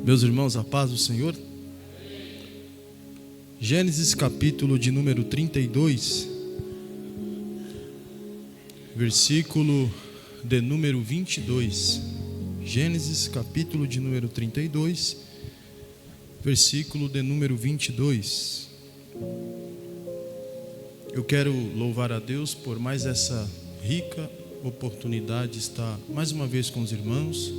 Meus irmãos, a paz do Senhor. Gênesis capítulo de número 32, versículo de número 22. Gênesis capítulo de número 32, versículo de número 22. Eu quero louvar a Deus por mais essa rica oportunidade de estar mais uma vez com os irmãos.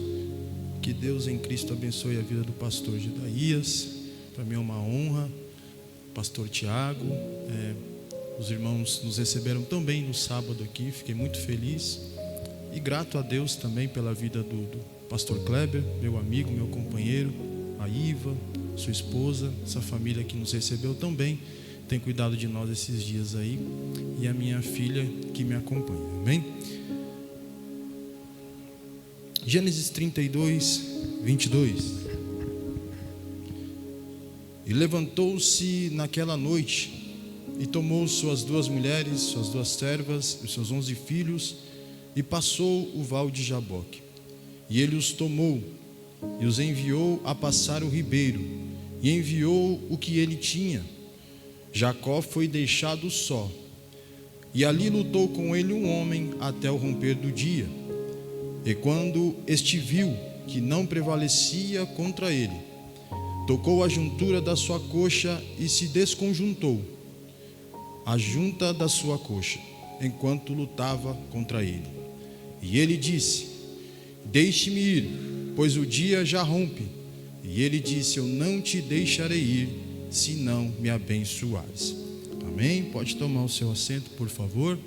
Que Deus em Cristo abençoe a vida do pastor Judaías. Para mim é uma honra. Pastor Tiago, os irmãos nos receberam tão bem no sábado aqui, fiquei muito feliz e grato a Deus também pela vida do pastor Kleber, meu amigo, meu companheiro, a Iva, sua esposa, essa família que nos recebeu tão bem, tem cuidado de nós esses dias aí, e a minha filha que me acompanha, amém? Gênesis 32, 22. E levantou-se naquela noite e tomou suas 2 mulheres, suas 2 servas, os seus 11 filhos, e passou o val de Jaboque. E ele os tomou e os enviou a passar o ribeiro, e enviou o que ele tinha. Jacó foi deixado só, e ali lutou com ele um homem até o romper do dia. E quando este viu que não prevalecia contra ele, tocou a juntura da sua coxa e se desconjuntou a junta da sua coxa, enquanto lutava contra ele. E ele disse: deixe-me ir, pois o dia já rompe. E ele disse: eu não te deixarei ir, se não me abençoares. Amém? Pode tomar o seu assento, por favor.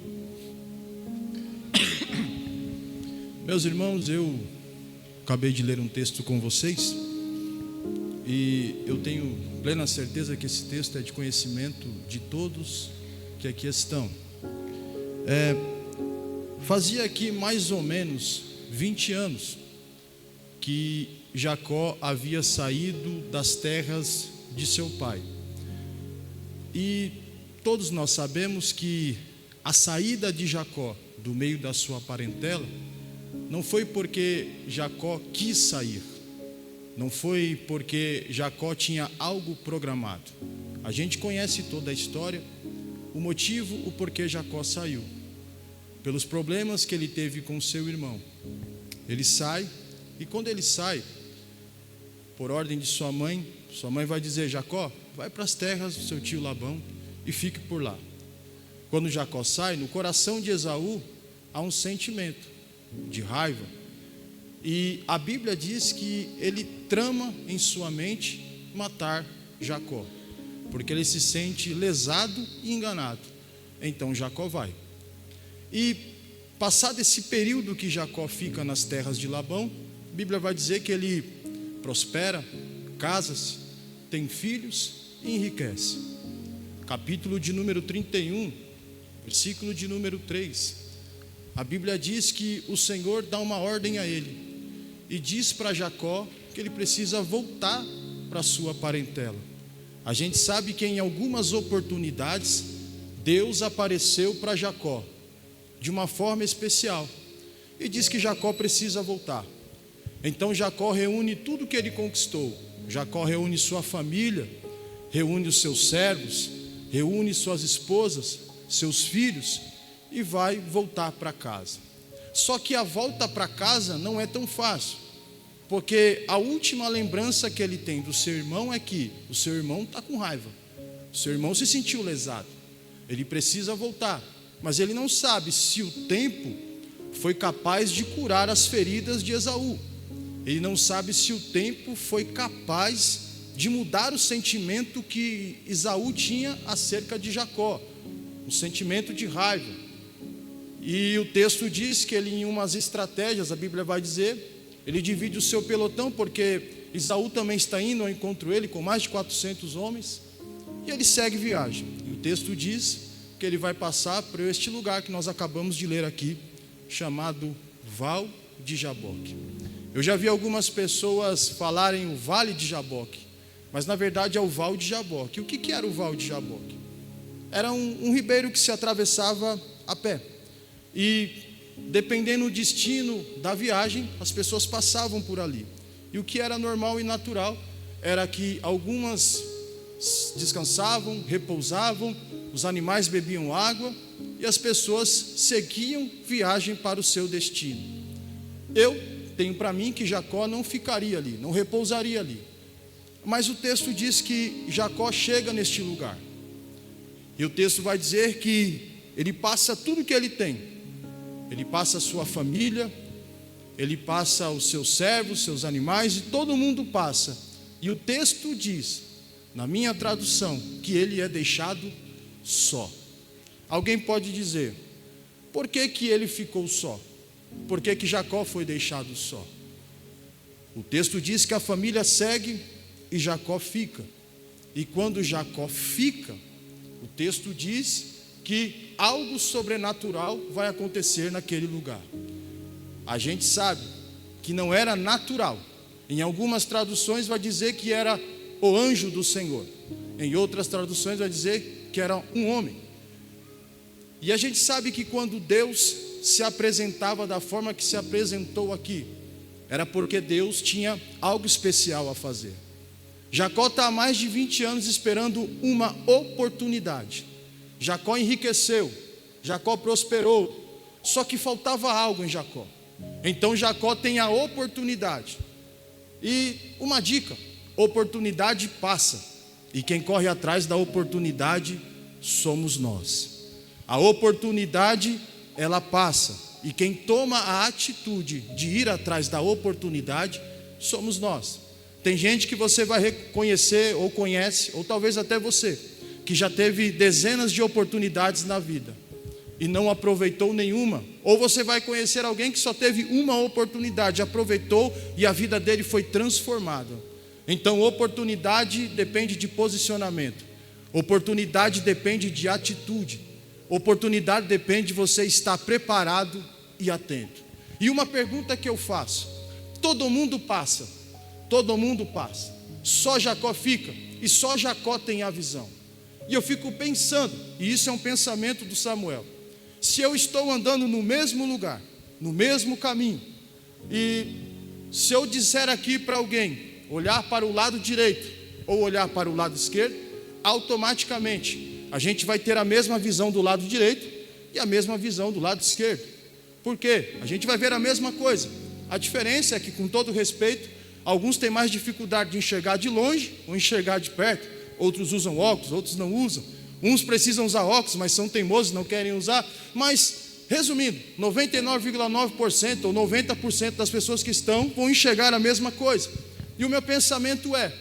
Meus irmãos, eu acabei de ler um texto com vocês, e eu tenho plena certeza que esse texto é de conhecimento de todos que aqui estão. Fazia aqui mais ou menos 20 anos que Jacó havia saído das terras de seu pai. E todos nós sabemos que a saída de Jacó do meio da sua parentela não foi porque Jacó quis sair. Não foi porque Jacó tinha algo programado. A gente conhece toda a história, o motivo, o porquê Jacó saiu. Pelos problemas que ele teve com seu irmão. Ele sai, e quando ele sai, por ordem de sua mãe vai dizer: Jacó, vai para as terras do seu tio Labão e fique por lá. Quando Jacó sai, no coração de Esaú há um sentimento de raiva. E a Bíblia diz que ele trama em sua mente matar Jacó, porque ele se sente lesado e enganado. Então Jacó vai. E passado esse período que Jacó fica nas terras de Labão, a Bíblia vai dizer que ele prospera, casa-se, tem filhos e enriquece. Capítulo de número 31, versículo de número 3. A Bíblia diz que o Senhor dá uma ordem a ele e diz para Jacó que ele precisa voltar para a sua parentela. A gente sabe que em algumas oportunidades Deus apareceu para Jacó de uma forma especial e diz que Jacó precisa voltar. Então Jacó reúne tudo que ele conquistou. Jacó reúne sua família, reúne os seus servos, reúne suas esposas, seus filhos, e vai voltar para casa. Só que a volta para casa não é tão fácil, porque a última lembrança que ele tem do seu irmão é que o seu irmão está com raiva, o seu irmão se sentiu lesado, ele precisa voltar, mas ele não sabe se o tempo foi capaz de curar as feridas de Esaú, ele não sabe se o tempo foi capaz de mudar o sentimento que Esaú tinha acerca de Jacó, um sentimento de raiva. E o texto diz que ele, em umas estratégias, a Bíblia vai dizer, ele divide o seu pelotão, porque Esaú também está indo ao encontro dele com mais de 400 homens, e ele segue viagem. E o texto diz que ele vai passar por este lugar que nós acabamos de ler aqui, chamado Val de Jaboque. Eu já vi algumas pessoas falarem o Vale de Jaboque, mas na verdade é o Val de Jaboque. O que era o Val de Jaboque? Era um ribeiro que se atravessava a pé. E dependendo do destino da viagem, as pessoas passavam por ali. E o que era normal e natural era que algumas descansavam, repousavam, os animais bebiam água e as pessoas seguiam viagem para o seu destino. Eu tenho para mim que Jacó não ficaria ali, não repousaria ali. Mas o texto diz que Jacó chega neste lugar. E o texto vai dizer que ele passa tudo que ele tem. Ele passa a sua família, ele passa os seus servos, seus animais, e todo mundo passa. E o texto diz, na minha tradução, que ele é deixado só. Alguém pode dizer, por que que ele ficou só? Por que que Jacó foi deixado só? O texto diz que a família segue e Jacó fica. E quando Jacó fica, o texto diz que algo sobrenatural vai acontecer naquele lugar. A gente sabe que não era natural. Em algumas traduções vai dizer que era o anjo do Senhor. Em outras traduções vai dizer que era um homem. E a gente sabe que quando Deus se apresentava da forma que se apresentou aqui, era porque Deus tinha algo especial a fazer. Jacó está há mais de 20 anos esperando uma oportunidade. Jacó enriqueceu, Jacó prosperou, só que faltava algo em Jacó. Então Jacó tem a oportunidade. E uma dica, oportunidade passa, e quem corre atrás da oportunidade somos nós. A oportunidade, ela passa, e quem toma a atitude de ir atrás da oportunidade somos nós. Tem gente que você vai reconhecer ou conhece, ou talvez até você, que já teve dezenas de oportunidades na vida e não aproveitou nenhuma. Ou você vai conhecer alguém que só teve uma oportunidade, aproveitou e a vida dele foi transformada. Então oportunidade depende de posicionamento, oportunidade depende de atitude, oportunidade depende de você estar preparado e atento. E uma pergunta que eu faço, todo mundo passa, só Jacó fica, e só Jacó tem a visão. E eu fico pensando, e isso é um pensamento do Samuel, se eu estou andando no mesmo lugar, no mesmo caminho, e se eu disser aqui para alguém, olhar para o lado direito, ou olhar para o lado esquerdo, automaticamente, a gente vai ter a mesma visão do lado direito, e a mesma visão do lado esquerdo. Por quê? A gente vai ver a mesma coisa. A diferença é que, com todo respeito, alguns têm mais dificuldade de enxergar de longe, ou enxergar de perto. Outros usam óculos, outros não usam. Uns precisam usar óculos, mas são teimosos, não querem usar. Mas, resumindo, 99,9% ou 90% das pessoas que estão vão enxergar a mesma coisa. E o meu pensamento é,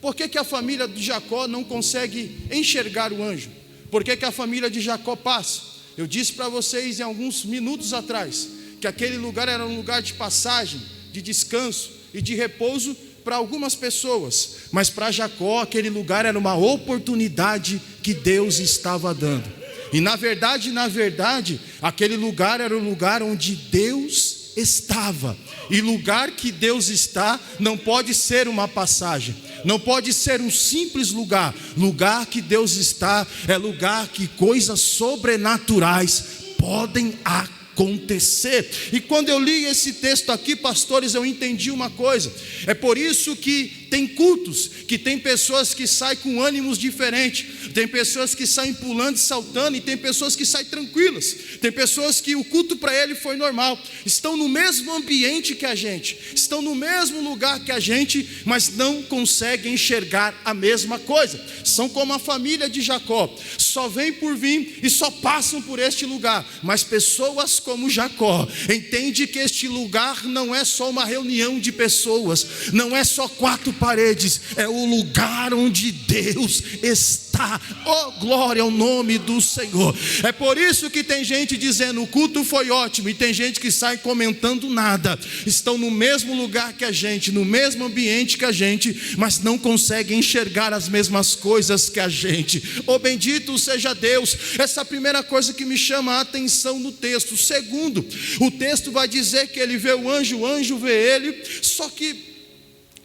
por que que a família de Jacó não consegue enxergar o anjo? Por que que a família de Jacó passa? Eu disse para vocês em alguns minutos atrás, que aquele lugar era um lugar de passagem, de descanso e de repouso para algumas pessoas, mas para Jacó aquele lugar era uma oportunidade que Deus estava dando. E na verdade, aquele lugar era o lugar onde Deus estava. E lugar que Deus está não pode ser uma passagem, não pode ser um simples lugar. Lugar que Deus está é lugar que coisas sobrenaturais podem acontecer. E quando eu li esse texto aqui, pastores, eu entendi uma coisa. É por isso que tem cultos, que tem pessoas que saem com ânimos diferentes, tem pessoas que saem pulando e saltando, e tem pessoas que saem tranquilas, tem pessoas que o culto para ele foi normal, estão no mesmo ambiente que a gente, estão no mesmo lugar que a gente, mas não conseguem enxergar a mesma coisa. São como a família de Jacó, só vêm por vir e só passam por este lugar. Mas pessoas como Jacó entende que este lugar não é só uma reunião de pessoas, não é só 4 paredes, é o lugar onde Deus está. Oh, glória ao nome do Senhor. É por isso que tem gente dizendo o culto foi ótimo, e tem gente que sai comentando nada. Estão no mesmo lugar que a gente, no mesmo ambiente que a gente, mas não conseguem enxergar as mesmas coisas que a gente. Oh, bendito seja Deus. Essa é a primeira coisa que me chama a atenção no texto. Segundo, o texto vai dizer que ele vê o anjo vê ele, só que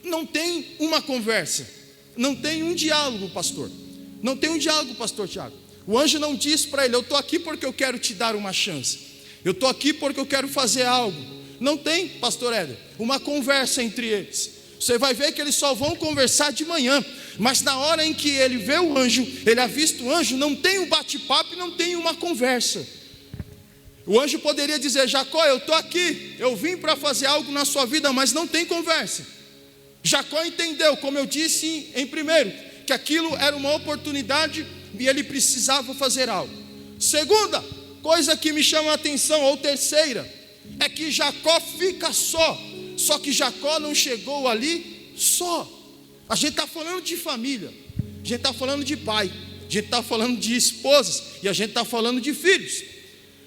não tem uma conversa, não tem um diálogo, pastor. Não tem um diálogo, pastor Tiago. O anjo não diz para ele, eu estou aqui porque eu quero te dar uma chance, eu estou aqui porque eu quero fazer algo. Não tem, pastor Éder, uma conversa entre eles. Você vai ver que eles só vão conversar de manhã. Mas na hora em que ele vê o anjo, ele avista o anjo, não tem um bate-papo e não tem uma conversa. O anjo poderia dizer: Jacó, eu estou aqui, eu vim para fazer algo na sua vida, mas não tem conversa. Jacó entendeu, como eu disse em primeiro, que aquilo era uma oportunidade e ele precisava fazer algo. Segunda coisa que me chama a atenção, ou terceira, é que Jacó fica só que Jacó não chegou ali só. A gente está falando de família, a gente está falando de pai, a gente está falando de esposas e a gente está falando de filhos.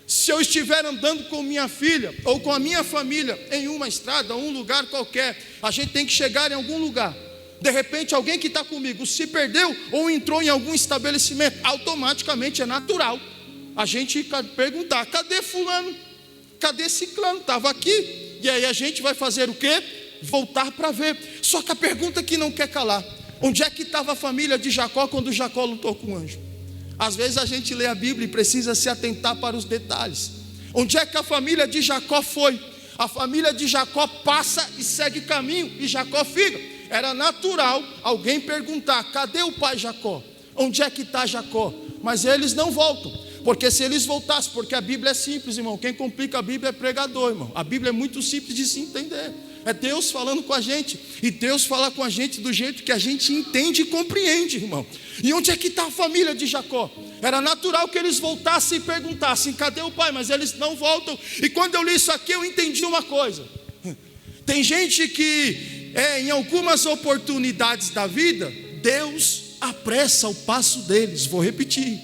Se eu estiver andando com minha filha ou com a minha família em uma estrada, um lugar qualquer, a gente tem que chegar em algum lugar. De repente alguém que está comigo se perdeu ou entrou em algum estabelecimento, automaticamente é natural a gente perguntar: cadê fulano? Cadê ciclano? Estava aqui. E aí a gente vai fazer o quê? Voltar para ver. Só que a pergunta que não quer calar: onde é que estava a família de Jacó quando Jacó lutou com o anjo? Às vezes a gente lê a Bíblia e precisa se atentar para os detalhes. Onde é que a família de Jacó foi? A família de Jacó passa e segue caminho, e Jacó fica. Era natural alguém perguntar: cadê o pai Jacó? Onde é que está Jacó? Mas eles não voltam, porque se eles voltassem, porque a Bíblia é simples, irmão, quem complica a Bíblia é pregador, irmão. A Bíblia é muito simples de se entender. É Deus falando com a gente, e Deus fala com a gente do jeito que a gente entende e compreende, irmão. E onde é que está a família de Jacó? Era natural que eles voltassem e perguntassem: cadê o pai? Mas eles não voltam. E quando eu li isso aqui, eu entendi uma coisa. Tem gente que, em algumas oportunidades da vida, Deus apressa o passo deles. Vou repetir.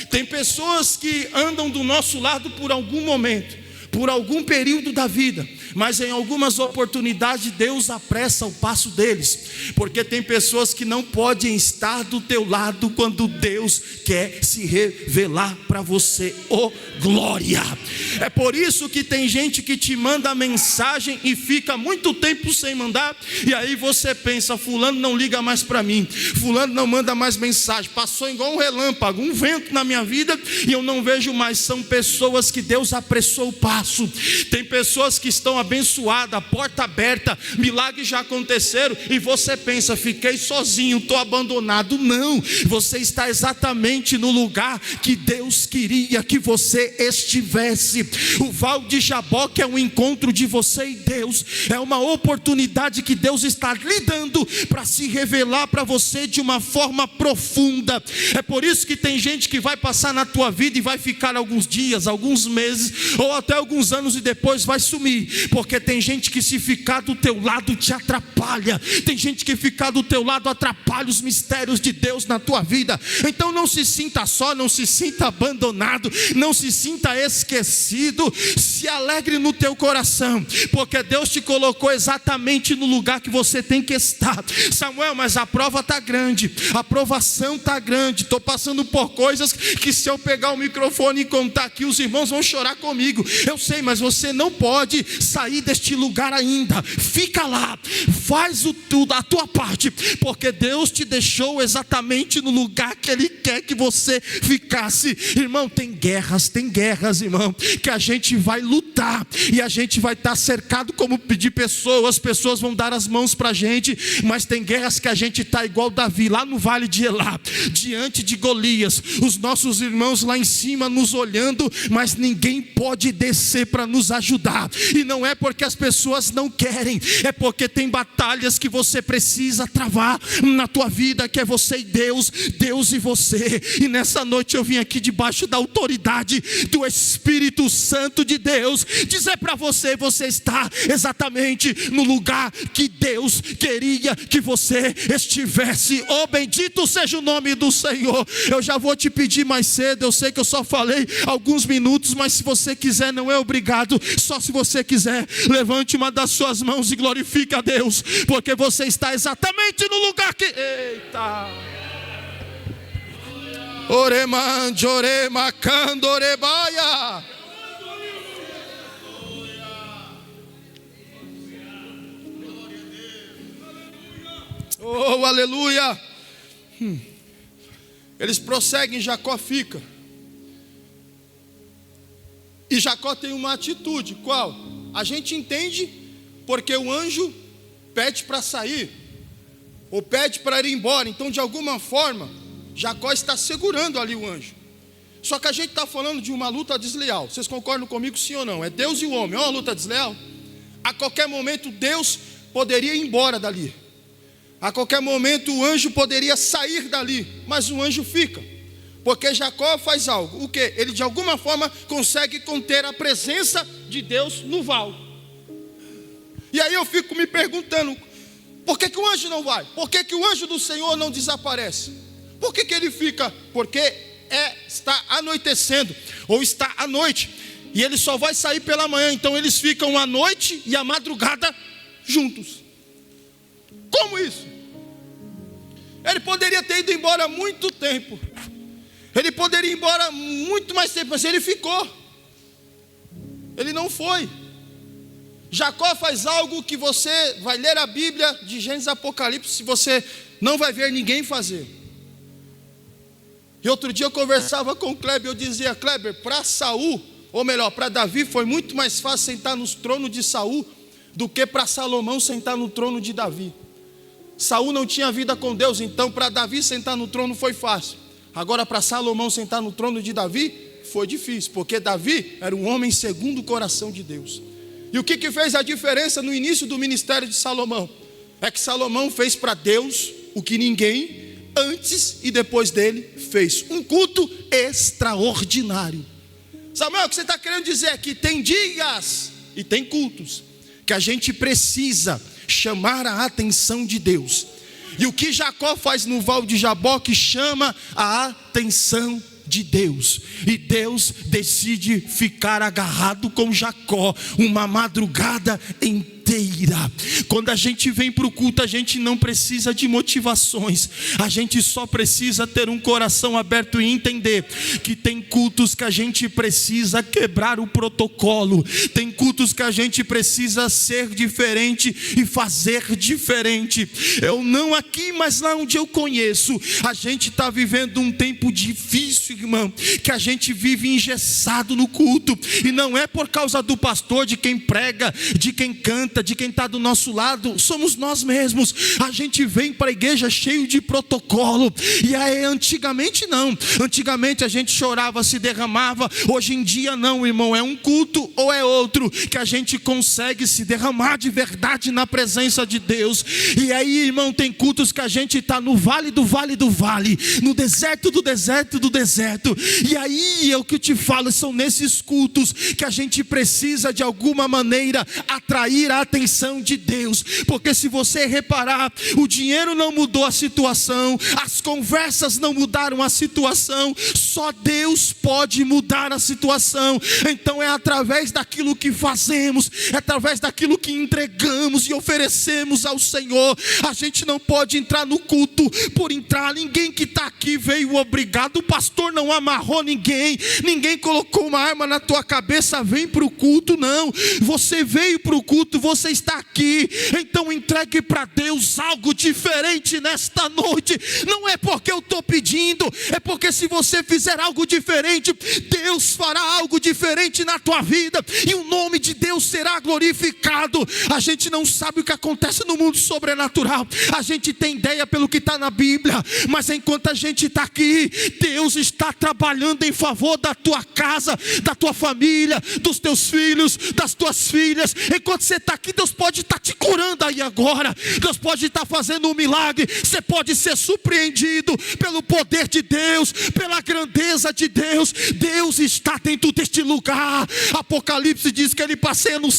Tem pessoas que andam do nosso lado por algum momento, por algum período da vida, mas em algumas oportunidades Deus apressa o passo deles, porque tem pessoas que não podem estar do teu lado quando Deus quer se revelar para você. Oh glória! É por isso que tem gente que te manda mensagem e fica muito tempo sem mandar, e aí você pensa: fulano não liga mais para mim, fulano não manda mais mensagem, passou igual um relâmpago, um vento na minha vida e eu não vejo mais. São pessoas que Deus apressou o passo. Tem pessoas que estão abençoadas, a porta aberta, milagres já aconteceram, e você pensa: fiquei sozinho, estou abandonado. Não, você está exatamente no lugar que Deus queria que você estivesse. O Vale de Jaboque é um encontro de você e Deus, é uma oportunidade que Deus está lhe dando para se revelar para você de uma forma profunda. É por isso que tem gente que vai passar na tua vida e vai ficar alguns dias, alguns meses, ou até alguns anos, e depois vai sumir, porque tem gente que, se ficar do teu lado, te atrapalha. Tem gente que ficar do teu lado atrapalha os mistérios de Deus na tua vida. Então não se sinta só, não se sinta abandonado, não se sinta esquecido. Se alegre no teu coração, porque Deus te colocou exatamente no lugar que você tem que estar. Samuel, mas a prova está grande, a provação está grande, estou passando por coisas que, se eu pegar o microfone e contar aqui, os irmãos vão chorar comigo. Eu sei, mas você não pode sair deste lugar ainda. Fica lá, faz tudo, a tua parte, porque Deus te deixou exatamente no lugar que Ele quer que você ficasse. Irmão, tem guerras, irmão, que a gente vai lutar, e a gente vai estar cercado como de pessoas, pessoas vão dar as mãos para a gente, mas tem guerras que a gente está igual Davi, lá no vale de Elá, diante de Golias, os nossos irmãos lá em cima nos olhando, mas ninguém pode descer para nos ajudar. E não é porque as pessoas não querem, é porque tem batalhas que você precisa travar na tua vida, que é você e Deus, Deus e você. E nessa noite eu vim aqui debaixo da autoridade do Espírito Santo de Deus dizer para você: você está exatamente no lugar que Deus queria que você estivesse. Oh, bendito seja o nome do Senhor. Eu já vou te pedir mais cedo, eu sei que eu só falei alguns minutos, mas se você quiser, não é obrigado, só se você quiser, levante uma das suas mãos e glorifique a Deus, porque você está exatamente no lugar que... Eita! Oremande, orema, candorebaia. Oh, aleluia. Eles prosseguem, Jacó fica. E Jacó tem uma atitude, qual? A gente entende, porque o anjo pede para sair, ou pede para ir embora. Então, de alguma forma, Jacó está segurando ali o anjo. Só que a gente está falando de uma luta desleal. Vocês concordam comigo, sim ou não? É Deus e o homem, é uma luta desleal. A qualquer momento Deus poderia ir embora dali. A qualquer momento o anjo poderia sair dali, mas o anjo fica. Porque Jacó faz algo, o quê? Ele de alguma forma consegue conter a presença de Deus no val. E aí eu fico me perguntando, por que o anjo não vai? Por que o anjo do Senhor não desaparece? Por que ele fica? Porque está anoitecendo, ou está à noite, e ele só vai sair pela manhã. Então eles ficam à noite e à madrugada juntos. Como isso? Ele poderia ter ido embora há muito tempo. Ele poderia ir embora muito mais tempo, mas ele ficou. Ele não foi. Jacó faz algo que você vai ler a Bíblia de Gênesis a Apocalipse, você não vai ver ninguém fazer. E outro dia eu conversava com o Kleber, eu dizia: Kleber, para Saul, ou melhor, para Davi, foi muito mais fácil sentar no trono de Saul do que para Salomão sentar no trono de Davi. Saul não tinha vida com Deus, então para Davi sentar no trono foi fácil. Agora para Salomão sentar no trono de Davi foi difícil, porque Davi era um homem segundo o coração de Deus. E o que fez a diferença no início do ministério de Salomão? É que Salomão fez para Deus o que ninguém antes e depois dele fez: um culto extraordinário. Samuel, o que você está querendo dizer é que tem dias e tem cultos que a gente precisa chamar a atenção de Deus. E o que Jacó faz no Val de Jaboque chama a atenção de Deus. E Deus decide ficar agarrado com Jacó uma madrugada inteira. Quando a gente vem para o culto, a gente não precisa de motivações. A gente só precisa ter um coração aberto e entender que tem cultos que a gente precisa quebrar o protocolo. Tem cultos que a gente precisa ser diferente e fazer diferente. Eu não aqui, mas lá onde eu conheço, a gente está vivendo um tempo difícil, irmão, que a gente vive engessado no culto. E não é por causa do pastor, de quem prega, de quem canta, de quem está do nosso lado. Somos nós mesmos. A gente vem para a igreja cheio de protocolo. E aí antigamente não. Antigamente a gente chorava, se derramava. Hoje em dia não, irmão. É um culto ou é outro que a gente consegue se derramar de verdade na presença de Deus. E aí, irmão, tem cultos que a gente está no vale do vale do vale, no deserto do deserto do deserto. E aí é o que eu te falo, são nesses cultos que a gente precisa de alguma maneira atrair a atenção de Deus. Porque se você reparar, o dinheiro não mudou a situação, as conversas não mudaram a situação, só Deus pode mudar a situação. Então é através daquilo que fazemos, é através daquilo que entregamos e oferecemos ao Senhor. A gente não pode entrar no culto por entrar. Ninguém que está aqui veio obrigado, o pastor não amarrou ninguém, ninguém colocou uma arma na tua cabeça, vem para o culto. Não, você veio para o culto, você está aqui. Então entregue para Deus algo diferente nesta noite. Não é porque eu estou pedindo, é porque se você fizer algo diferente, Deus fará algo diferente na tua vida, e o nome de Deus será glorificado. A gente não sabe o que acontece no mundo sobrenatural, a gente tem ideia pelo que está na Bíblia, mas enquanto a gente está aqui, Deus está trabalhando em favor da tua casa, da tua família, dos teus filhos, das tuas filhas. Enquanto você está aqui, Deus pode estar te curando aí agora, Deus pode estar fazendo um milagre. Você pode ser surpreendido pelo poder de Deus, pela grandeza de Deus. Deus está dentro deste lugar. Apocalipse diz que ele passeia no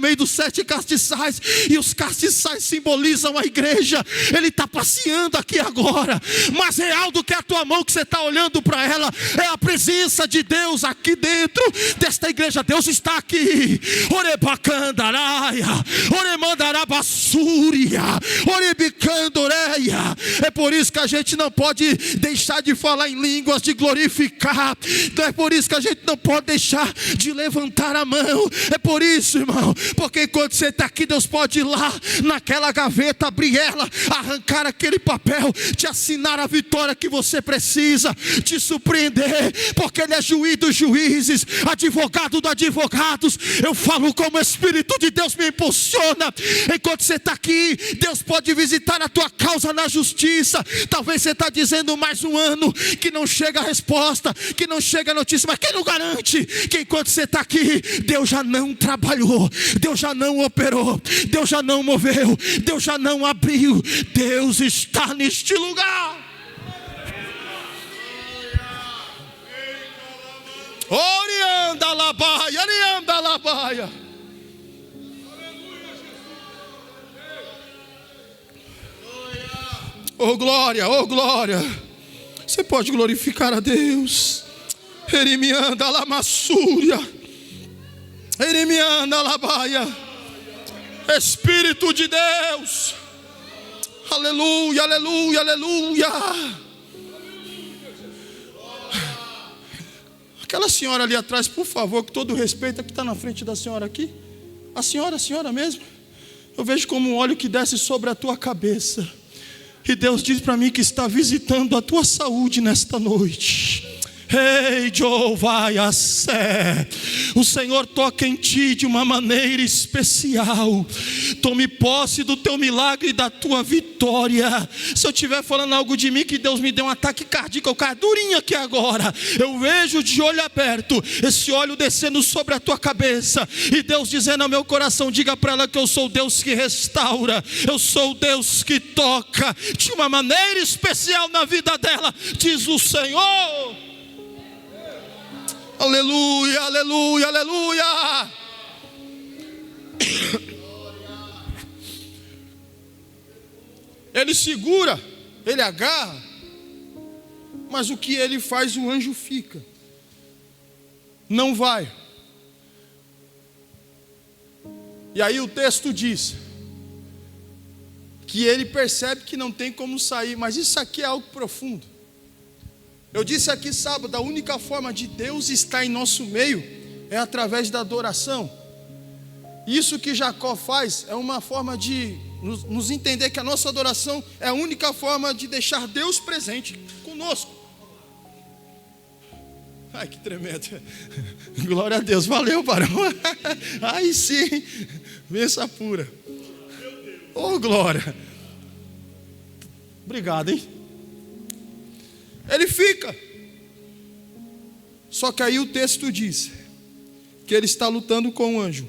meio dos 7 castiçais, e os castiçais simbolizam a igreja. Ele está passeando aqui agora. Mais real do que a tua mão que você está olhando para ela, é a presença de Deus aqui dentro desta igreja. Deus está aqui. Orebacandaraia, oremandarabassúria, orebicandoreia. É por isso que a gente não pode deixar de falar em línguas, de glorificar. É por isso que a gente não pode deixar de levantar a mão. É por isso, irmão, porque enquanto você está aqui, Deus pode ir lá naquela gaveta, abrir ela, arrancar aquele papel, te assinar a vitória que você precisa, te surpreender, porque Ele é juiz dos juízes, advogado dos advogados. Eu falo como o Espírito de Deus me impulsiona. Enquanto você está aqui, Deus pode visitar a tua causa na justiça. Talvez você está dizendo mais um ano que não chega a resposta, que não chega a notícia, mas quem não garante que enquanto você está aqui, Deus já não trabalhou, Deus já não operou, Deus já não moveu, Deus já não abriu. Deus está neste lugar. Orianda labaia, orianda labaia. Oh glória, oh glória. Você pode glorificar a Deus. Erimianda lamassúria, erimianda labaia. Espírito de Deus. Aleluia, aleluia, aleluia. Aquela senhora ali atrás, por favor, com todo respeito, que está na frente da senhora aqui. A senhora mesmo. Eu vejo como um óleo que desce sobre a tua cabeça. E Deus diz para mim que está visitando a tua saúde nesta noite. Ei, Jeová, o Senhor toca em ti de uma maneira especial. Tome posse do teu milagre e da tua vitória. Se eu estiver falando algo de mim, que Deus me deu um ataque cardíaco, eu caio durinho aqui agora. Eu vejo de olho aberto esse óleo descendo sobre a tua cabeça, e Deus dizendo ao meu coração: diga para ela que eu sou o Deus que restaura, eu sou o Deus que toca de uma maneira especial na vida dela, diz o Senhor. Aleluia, aleluia, aleluia. Ele segura, ele agarra, mas o que ele faz, o anjo fica, não vai. E aí o texto diz que ele percebe que não tem como sair. Mas isso aqui é algo profundo. Eu disse aqui sábado, a única forma de Deus estar em nosso meio é através da adoração. Isso que Jacó faz é uma forma de nos entender que a nossa adoração é a única forma de deixar Deus presente conosco. Ai, que tremendo. Glória a Deus, valeu, barão. Ai, sim, benção pura. Oh, glória. Obrigado, hein? Ele fica. Só que aí o texto diz que ele está lutando com o anjo.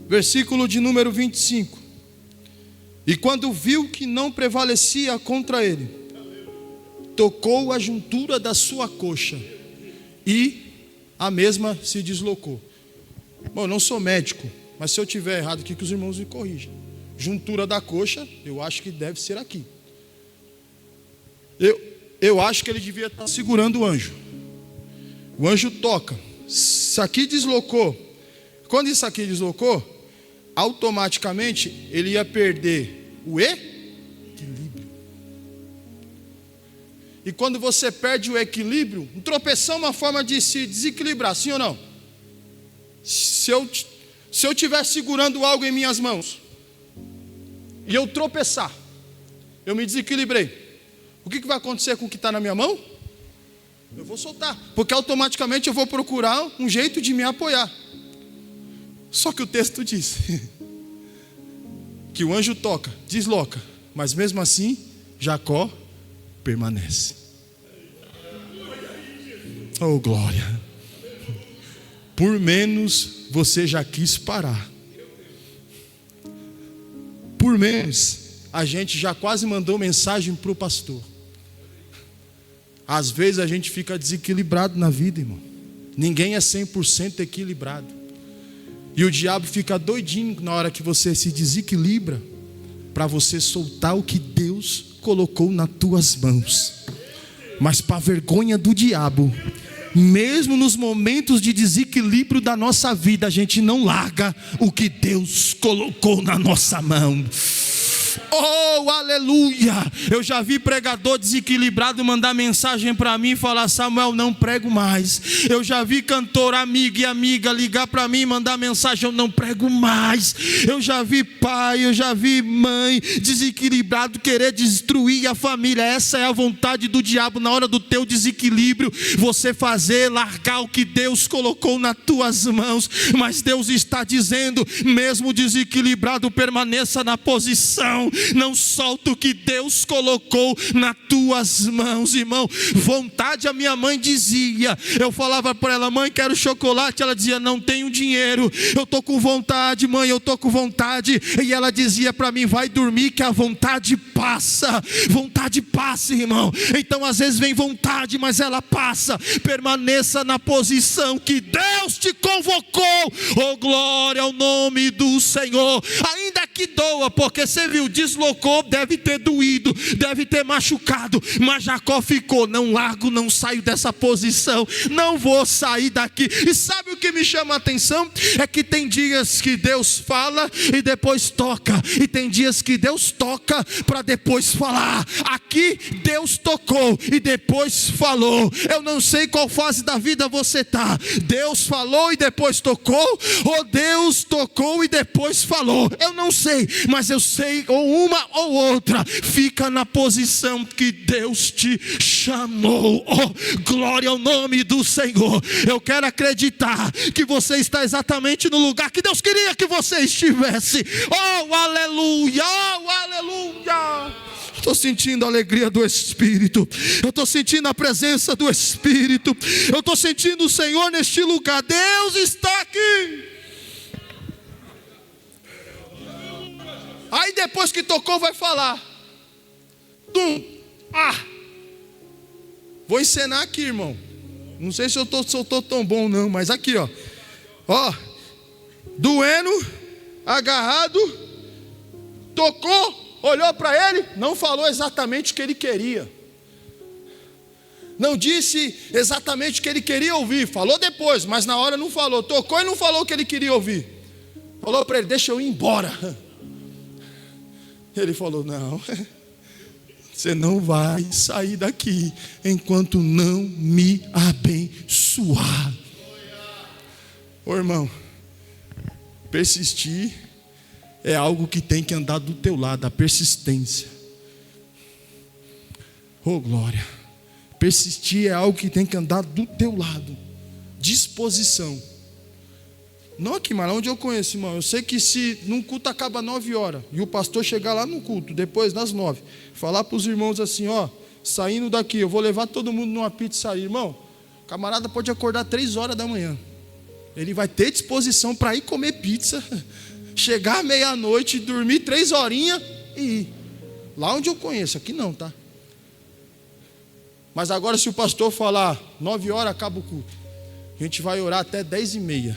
Versículo de número 25. E quando viu que não prevalecia contra ele, tocou a juntura da sua coxa, e a mesma se deslocou. Bom, eu não sou médico, mas se eu tiver errado aqui, que os irmãos me corrijam. Juntura da coxa, eu acho que deve ser aqui. Eu acho que ele devia estar segurando o anjo. O anjo toca. Isso aqui deslocou. Quando isso aqui deslocou, automaticamente ele ia perder o equilíbrio. E quando você perde o equilíbrio, um tropeção é uma forma de se desequilibrar, sim ou não? Se eu estiver segurando algo em minhas mãos e eu tropeçar, eu me desequilibrei, o que vai acontecer com o que está na minha mão? Eu vou soltar, porque automaticamente eu vou procurar um jeito de me apoiar. Só que o texto diz que o anjo toca, desloca, mas mesmo assim Jacó permanece. Oh glória. Por menos você já quis parar. Por menos a gente já quase mandou mensagem para o pastor. Às vezes a gente fica desequilibrado na vida, irmão. Ninguém é 100% equilibrado. E o diabo fica doidinho na hora que você se desequilibra, para você soltar o que Deus colocou nas tuas mãos. Mas para vergonha do diabo, mesmo nos momentos de desequilíbrio da nossa vida, a gente não larga o que Deus colocou na nossa mão. Oh, aleluia. Eu já vi pregador desequilibrado mandar mensagem para mim e falar: Samuel, não prego mais. Eu já vi cantor, amigo e amiga ligar para mim e mandar mensagem: eu não prego mais. Eu já vi pai, eu já vi mãe desequilibrado querer destruir a família. Essa é a vontade do diabo na hora do teu desequilíbrio, você fazer, largar o que Deus colocou nas tuas mãos. Mas Deus está dizendo: mesmo desequilibrado, permaneça na posição, não solta o que Deus colocou nas tuas mãos, irmão. Vontade, a minha mãe dizia, eu falava para ela: mãe, quero chocolate. Ela dizia: não tenho dinheiro. Eu estou com vontade, mãe, eu estou com vontade. E ela dizia para mim: vai dormir que a vontade passa. Vontade passa, irmão. Então às vezes vem vontade, mas ela passa. Permaneça na posição que Deus te convocou. Oh, glória ao nome do Senhor. Ainda que doa, porque você viu, deslocou, deve ter doído, deve ter machucado, mas Jacó ficou: não largo, não saio dessa posição, não vou sair daqui. E sabe o que me chama a atenção? É que tem dias que Deus fala e depois toca, e tem dias que Deus toca para depois falar. Aqui Deus tocou e depois falou. Eu não sei qual fase da vida você está. Deus falou e depois tocou, ou Deus tocou e depois falou. Eu não sei, mas eu sei, ou uma ou outra. Fica na posição que Deus te chamou. Oh, glória ao nome do Senhor. Eu quero acreditar que você está exatamente no lugar que Deus queria que você estivesse. Oh, aleluia, oh, aleluia. Estou sentindo a alegria do Espírito. Eu estou sentindo a presença do Espírito. Eu estou sentindo o Senhor neste lugar. Deus está aqui. Aí depois que tocou vai falar. Vou encenar aqui, irmão. Não sei se eu estou tão bom não, mas aqui, ó. Ó, doendo, agarrado, tocou, olhou para ele, não falou exatamente o que ele queria. Não disse exatamente o que ele queria ouvir. Falou depois, mas na hora não falou. Tocou e não falou o que ele queria ouvir. Falou para ele: deixa eu ir embora. Ele falou: não, você não vai sair daqui enquanto não me abençoar. Ô irmão, persistir é algo que tem que andar do teu lado, a persistência. Oh glória. Persistir é algo que tem que andar do teu lado. Disposição. Não aqui, mas onde eu conheço, irmão. Eu sei que se num culto acaba 9 horas e o pastor chegar lá no culto, depois das 9, falar para os irmãos assim: ó, saindo daqui, eu vou levar todo mundo numa pizza aí, irmão. O camarada pode acordar 3 horas da manhã. Ele vai ter disposição para ir comer pizza, chegar meia-noite, dormir 3 horinhas e ir. Lá onde eu conheço, aqui não, tá? Mas agora se o pastor falar 9 horas acaba o culto, a gente vai orar até 10h30.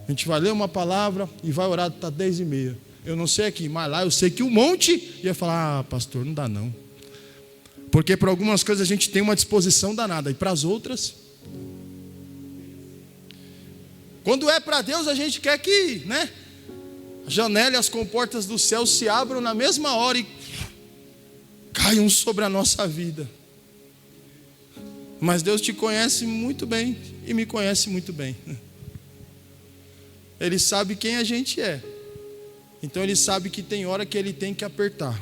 A gente vai ler uma palavra e vai orar até 10h30. Eu não sei aqui, mas lá eu sei que um monte ia falar: ah, pastor, não dá não. Porque para algumas coisas a gente tem uma disposição danada, e para as outras, quando é para Deus, a gente quer que, né, a janela e as comportas do céu se abram na mesma hora e caiam sobre a nossa vida. Mas Deus te conhece muito bem e me conhece muito bem. Ele sabe quem a gente é. Então Ele sabe que tem hora que Ele tem que apertar,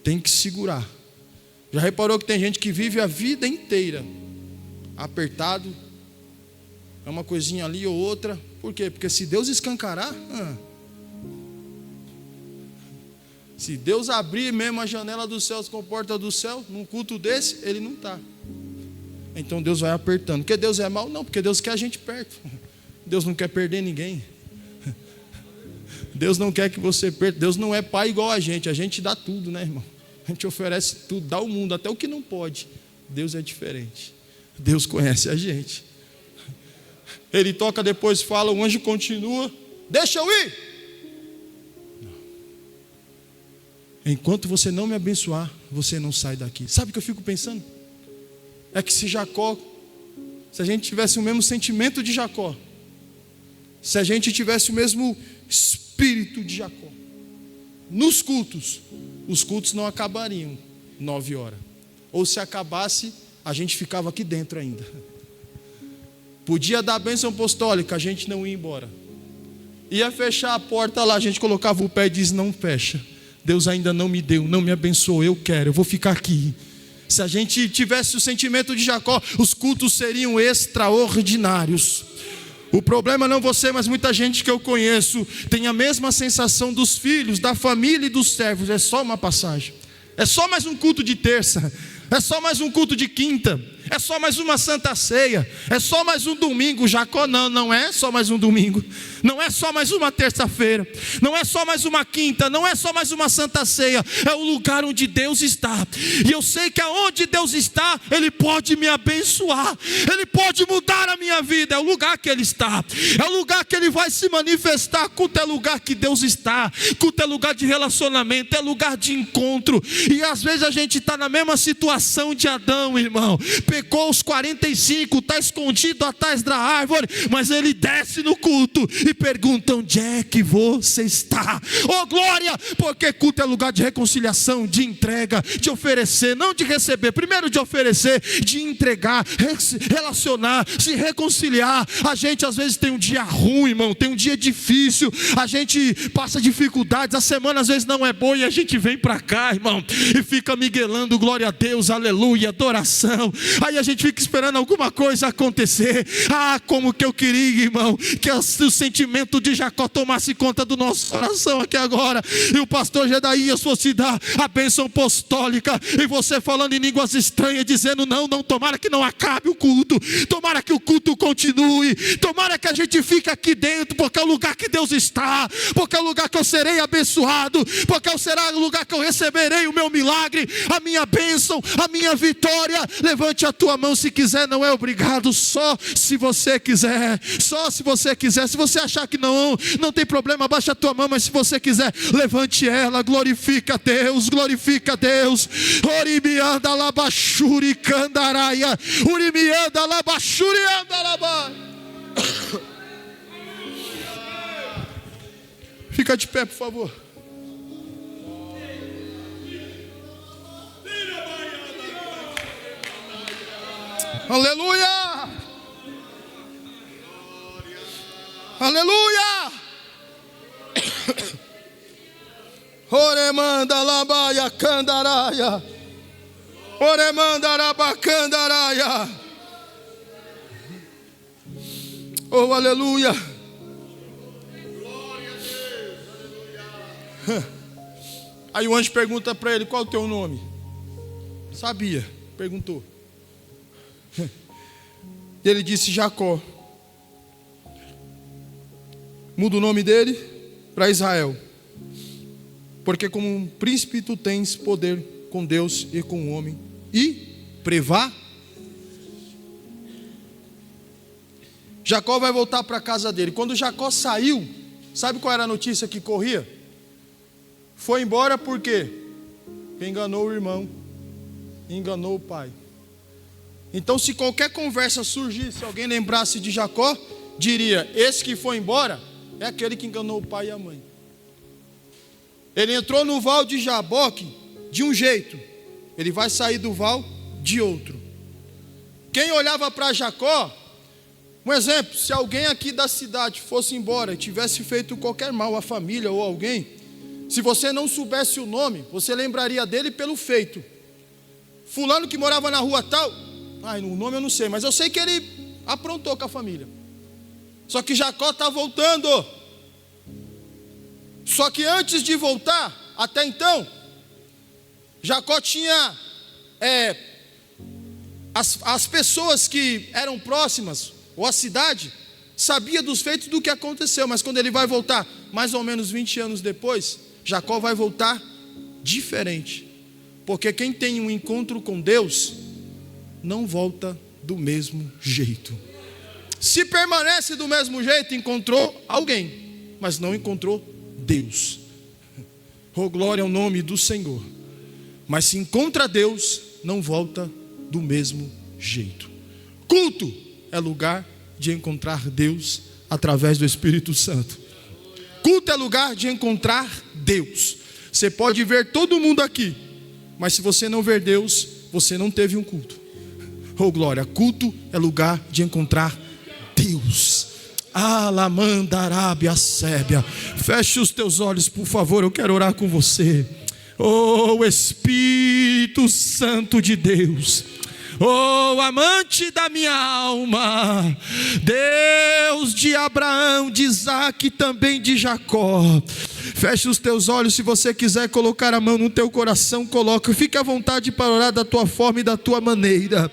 tem que segurar. Já reparou que tem gente que vive a vida inteira apertado? É uma coisinha ali ou outra. Por quê? Porque se Deus escancarar, se Deus abrir mesmo a janela dos céus com a porta do céu, num culto desse, Ele não está. Então Deus vai apertando. Porque Deus é mau? Não, porque Deus quer a gente perto. Deus não quer perder ninguém. Deus não quer que você perca. Deus não é pai igual a gente dá tudo, né, irmão? A gente oferece tudo, dá o mundo, até o que não pode. Deus é diferente. Deus conhece a gente. Ele toca, depois fala, o anjo continua: deixa eu ir. Não. Enquanto você não me abençoar, você não sai daqui. Sabe o que eu fico pensando? É que se a gente tivesse o mesmo sentimento de Jacó, se a gente tivesse o mesmo espírito de Jacó, nos cultos, os cultos não acabariam 9 horas. Ou se acabasse, a gente ficava aqui dentro ainda. Podia dar bênção apostólica, a gente não ia embora. Ia fechar a porta lá, a gente colocava o pé e diz: não fecha. Deus ainda não me deu, não me abençoou, eu quero, eu vou ficar aqui. Se a gente tivesse o sentimento de Jacó, os cultos seriam extraordinários. O problema não você, mas muita gente que eu conheço tem a mesma sensação dos filhos, da família e dos servos. É só uma passagem, é só mais um culto de terça, é só mais um culto de quinta, é só mais uma santa ceia, é só mais um domingo. Jacó não é só mais um domingo, não é só mais uma terça-feira, não é só mais uma quinta, não é só mais uma santa ceia. É o lugar onde Deus está. E eu sei que aonde Deus está, Ele pode me abençoar, Ele pode mudar a minha vida. É o lugar que Ele está, é o lugar que Ele vai se manifestar. Culto é lugar que Deus está, culto é lugar de relacionamento, é lugar de encontro. E às vezes a gente está na mesma situação de Adão, irmão. Pecou os 45, está escondido atrás da árvore, mas ele desce no culto e pergunta: onde é que você está? Oh glória, porque culto é lugar de reconciliação, de entrega, de oferecer, não de receber. Primeiro de oferecer, de entregar, relacionar, se reconciliar. A gente às vezes tem um dia ruim, irmão, tem um dia difícil, a gente passa dificuldades, a semana às vezes não é boa e a gente vem para cá, irmão, e fica miguelando, glória a Deus, aleluia, adoração. Aí a gente fica esperando alguma coisa acontecer. Ah, como que eu queria, irmão, que o sentimento de Jacó tomasse conta do nosso coração aqui agora, e o pastor Gedaías fosse dar a bênção apostólica, e você falando em línguas estranhas, dizendo: não, tomara que não acabe o culto, tomara que o culto continue, tomara que a gente fique aqui dentro, porque é o lugar que Deus está, porque é o lugar que eu serei abençoado, porque será o lugar que eu receberei o meu milagre, a minha bênção, a minha vitória. Levante a tua mão se quiser, não é obrigado, só se você quiser, só se você quiser. Se você achar que não tem problema, abaixa a tua mão, mas se você quiser, levante ela, glorifica a Deus, glorifica a Deus. Orimianda labachuri candaraia, urimianda labachuri andalaba. Fica de pé, por favor. Aleluia! Aleluia! Oremanda labaia candaraia, oremanda rabacandaraia. Oh, aleluia! Aí o anjo pergunta para ele: qual é o teu nome? Sabia, perguntou. Ele disse: Jacó. Muda o nome dele para Israel, porque como um príncipe tu tens poder com Deus e com o homem, e Jacó vai voltar para a casa dele. Quando Jacó saiu, sabe qual era a notícia que corria? Foi embora por quê? Porque enganou o irmão, enganou o pai. Então, se qualquer conversa surgisse, alguém lembrasse de Jacó, diria: esse que foi embora é aquele que enganou o pai e a mãe. Ele entrou no val de Jaboque de um jeito, ele vai sair do val de outro. Quem olhava para Jacó, um exemplo, se alguém aqui da cidade fosse embora e tivesse feito qualquer mal à família ou alguém, se você não soubesse o nome, você lembraria dele pelo feito. Fulano que morava na rua tal, o nome eu não sei, mas eu sei que ele aprontou com a família. Só que Jacó está voltando. Só que antes de voltar, até então, Jacó tinha as pessoas que eram próximas, ou a cidade, sabia dos feitos do que aconteceu. Mas quando ele vai voltar, mais ou menos 20 anos depois, Jacó vai voltar diferente. Porque quem tem um encontro com Deus não volta do mesmo jeito. Se permanece do mesmo jeito, encontrou alguém, mas não encontrou Deus. Oh, glória ao nome do Senhor. Mas se encontra Deus, não volta do mesmo jeito. Culto é lugar de encontrar Deus através do Espírito Santo. Culto é lugar de encontrar Deus. Você pode ver todo mundo aqui, mas se você não ver Deus, você não teve um culto. Oh glória, culto é lugar de encontrar Deus. Alamandarábia sébia. Feche os teus olhos, por favor, eu quero orar com você. Oh Espírito Santo de Deus, oh amante da minha alma, Deus de Abraão, de Isaque e também de Jacó. Feche os teus olhos, se você quiser colocar a mão no teu coração, coloca. Fique à vontade para orar da tua forma e da tua maneira.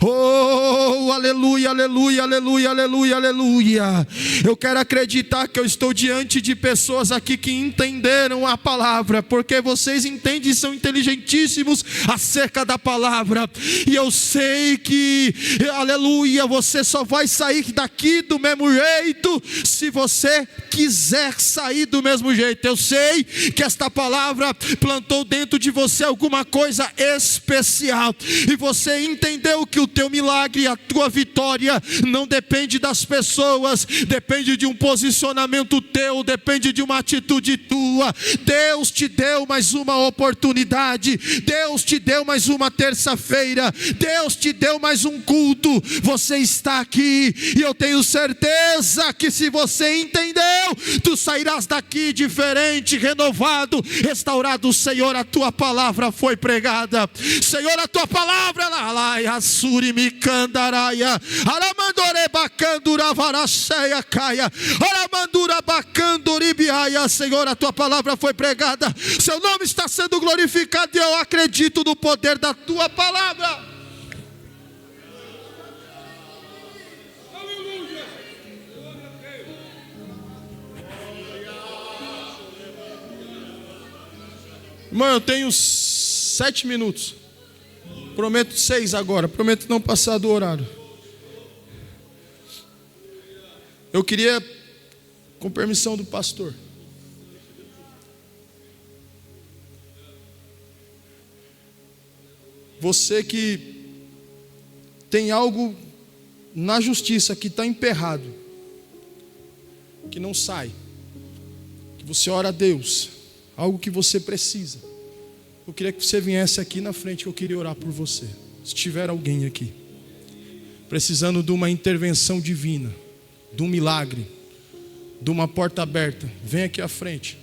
Oh, aleluia, aleluia, aleluia, aleluia, aleluia. Eu quero acreditar que eu estou diante de pessoas aqui que entenderam a palavra, porque vocês entendem e são inteligentíssimos acerca da palavra. E eu sei que, aleluia, você só vai sair daqui do mesmo jeito se você quiser sair do mesmo jeito. Eu sei que esta palavra plantou dentro de você alguma coisa especial, e você entendeu que o teu milagre, a tua vitória não depende das pessoas, depende de um posicionamento teu, depende de uma atitude tua. Deus te deu mais uma oportunidade, Deus te deu mais uma terça-feira, Deus te deu mais um culto. Você está aqui e eu tenho certeza que se você entendeu, tu sairás daqui diferente, renovado, restaurado. Senhor, a tua palavra foi pregada. Senhor, a tua palavra, Senhor, a tua palavra foi pregada. Seu nome está sendo glorificado e eu acredito no poder da tua palavra. Irmão, eu tenho 7 minutos. Prometo 6 agora. Prometo não passar do horário. Eu queria, com permissão do pastor, você que tem algo na justiça que está emperrado, que não sai, que você ora a Deus, algo que você precisa, eu queria que você viesse aqui na frente, que eu queria orar por você. Se tiver alguém aqui precisando de uma intervenção divina, de um milagre, de uma porta aberta, vem aqui à frente.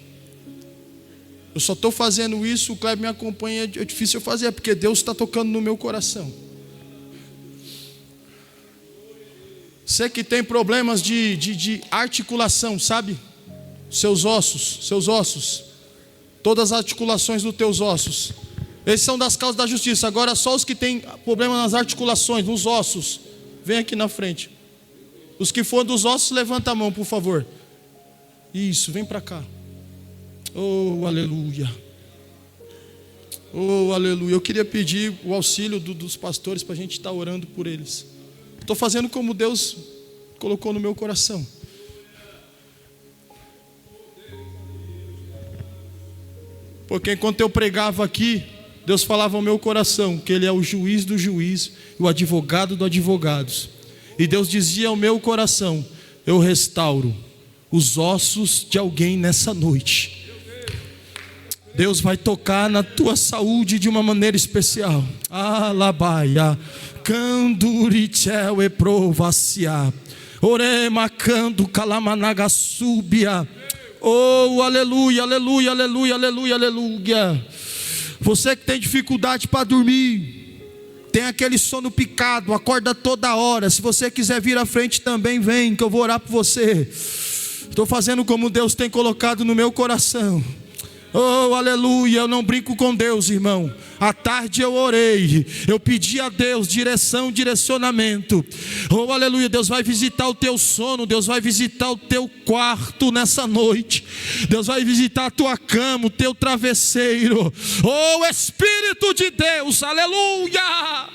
Eu só estou fazendo isso, o Kleber me acompanha, é difícil eu fazer, porque Deus está tocando no meu coração. Você que tem problemas de articulação, sabe? Seus ossos, todas as articulações dos teus ossos, esses são das causas da justiça. Agora só os que têm problema nas articulações, nos ossos, vem aqui na frente. Os que for dos ossos, levanta a mão, por favor. Isso, vem para cá. Oh, aleluia. Oh, aleluia. Eu queria pedir o auxílio dos pastores para a gente estar orando por eles. Estou fazendo como Deus colocou no meu coração. Porque enquanto eu pregava aqui, Deus falava ao meu coração que Ele é o juiz do juiz, o advogado dos advogados. E Deus dizia ao meu coração: eu restauro os ossos de alguém nessa noite. Deus vai tocar na tua saúde de uma maneira especial. Alabaia, candurichel e provacia, oremacando calamanaga súbia. Oh, aleluia, aleluia, aleluia, aleluia, aleluia. Você que tem dificuldade para dormir, tem aquele sono picado, acorda toda hora. Se você quiser vir à frente também, vem, que eu vou orar por você. Estou fazendo como Deus tem colocado no meu coração. Oh, aleluia, eu não brinco com Deus, irmão. À tarde eu orei, eu pedi a Deus direção, direcionamento. Oh, aleluia, Deus vai visitar o teu sono, Deus vai visitar o teu quarto nessa noite. Deus vai visitar a tua cama, o teu travesseiro. Oh, Espírito de Deus, aleluia.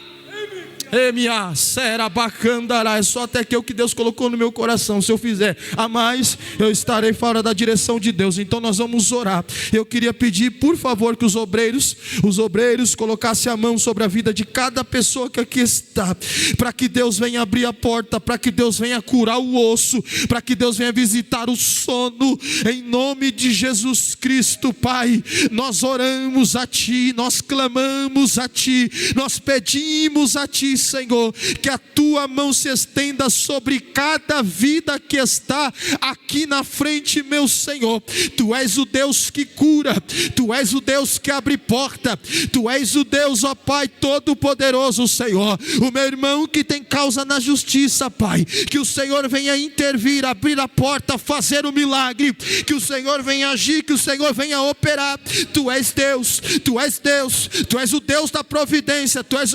Emia, Sera, Bacandará. É só até que o que Deus colocou no meu coração. Se eu fizer a mais, eu estarei fora da direção de Deus. Então nós vamos orar. Eu queria pedir, por favor, que os obreiros colocassem a mão sobre a vida de cada pessoa que aqui está, para que Deus venha abrir a porta, para que Deus venha curar o osso, para que Deus venha visitar o sono, em nome de Jesus Cristo. Pai, nós oramos a Ti, nós clamamos a Ti, nós pedimos a Ti, Senhor, que a Tua mão se estenda sobre cada vida que está aqui na frente, meu Senhor. Tu és o Deus que cura, Tu és o Deus que abre porta, Tu és o Deus, ó Pai, todo-poderoso, Senhor. O meu irmão que tem causa na justiça, Pai, que o Senhor venha intervir, abrir a porta, fazer o milagre, que o Senhor venha agir, que o Senhor venha operar. Tu és Deus, Tu és Deus, Tu és o Deus da providência, Tu és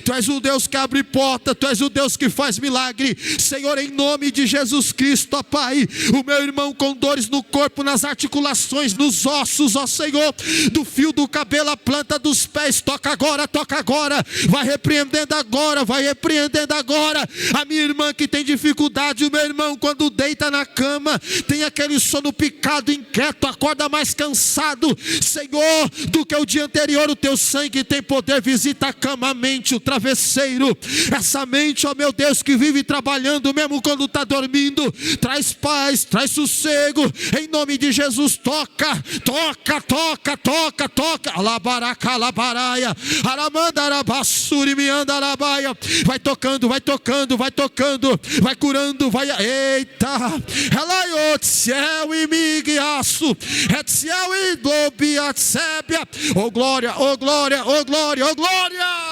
Tu és o Deus que abre porta, Tu és o Deus que faz milagre, Senhor, em nome de Jesus Cristo, ó Pai. O meu irmão com dores no corpo, nas articulações, nos ossos, ó Senhor, do fio do cabelo, a planta dos pés, toca agora, vai repreendendo agora, a minha irmã que tem dificuldade, o meu irmão quando deita na cama, tem aquele sono picado, inquieto, acorda mais cansado, Senhor, do que o dia anterior. O Teu sangue tem poder, visita a cama, a mente, o travesseiro, essa mente, ó meu Deus, que vive trabalhando mesmo quando está dormindo, traz paz, traz sossego, em nome de Jesus. Toca, alabaraka, alabaraia, aramandarabassuri, miandarabaia, vai tocando, vai curando, vai, eita, elaiotziel e miguiaço, etziel e globiatsébia, oh glória, oh glória, oh glória, oh glória.